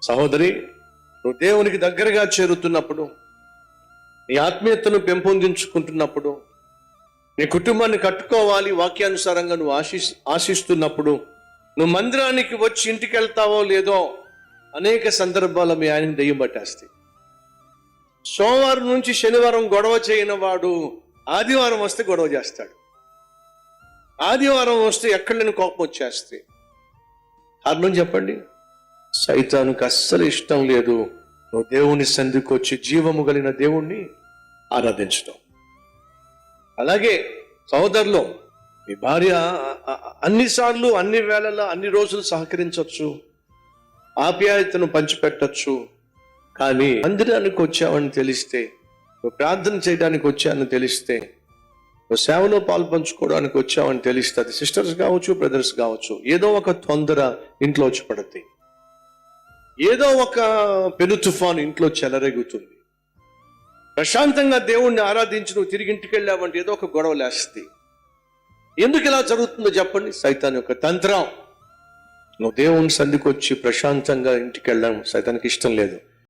సహోదరి, నువ్వు దేవునికి దగ్గరగా చేరుతున్నప్పుడు, నీ ఆత్మీయతను పెంపొందించుకుంటున్నప్పుడు, నీ కుటుంబాన్ని కట్టుకోవాలి వాక్యానుసారంగా నువ్వు ఆశిస్తున్నప్పుడు, నువ్వు మందిరానికి వచ్చి ఇంటికి వెళ్తావో లేదో అనేక సందర్భాల మీ ఆయన దెయ్యం పట్టేస్తాయి. సోమవారం నుంచి శనివారం గొడవ చేయని వాడు ఆదివారం వస్తే గొడవ చేస్తాడు. ఆదివారం వస్తే ఎక్కడ లేని కోపం వచ్చేస్తే. కారణం చెప్పండి, సైతానికి అస్సలు ఇష్టం లేదు నువ్వు దేవుని సన్నిధికి వచ్చి జీవము కలిగిన దేవుణ్ణి ఆరాధించడం. అలాగే సహోదరులు, మీ భార్య అన్నిసార్లు అన్ని వేళల్లో అన్ని రోజులు సహకరించవచ్చు, ఆప్యాయతను పంచిపెట్టచ్చు. కానీ మందిరానికి వచ్చావని తెలిస్తే, నువ్వు ప్రార్థన చేయడానికి వచ్చావని తెలిస్తే, నువ్వు సేవలో పాలు పంచుకోవడానికి వచ్చావని తెలిస్తే, అది సిస్టర్స్ కావచ్చు, బ్రదర్స్ కావచ్చు, ఏదో ఒక తొందర ఇంట్లో వచ్చి పడుతుంది, ఏదో ఒక పెను తుఫాను ఇంట్లో చెలరేగుతుంది. ప్రశాంతంగా దేవుణ్ణి ఆరాధించి నువ్వు తిరిగి ఇంటికి వెళ్ళావంటే ఏదో ఒక గొడవ లేస్తుంది. ఎందుకు ఇలా జరుగుతుందో చెప్పండి, సైతాన్ యొక్క తంత్రం. నువ్వు దేవుని సన్నిధికి వచ్చి ప్రశాంతంగా ఇంటికి వెళ్ళడం సైతానికి ఇష్టం లేదు.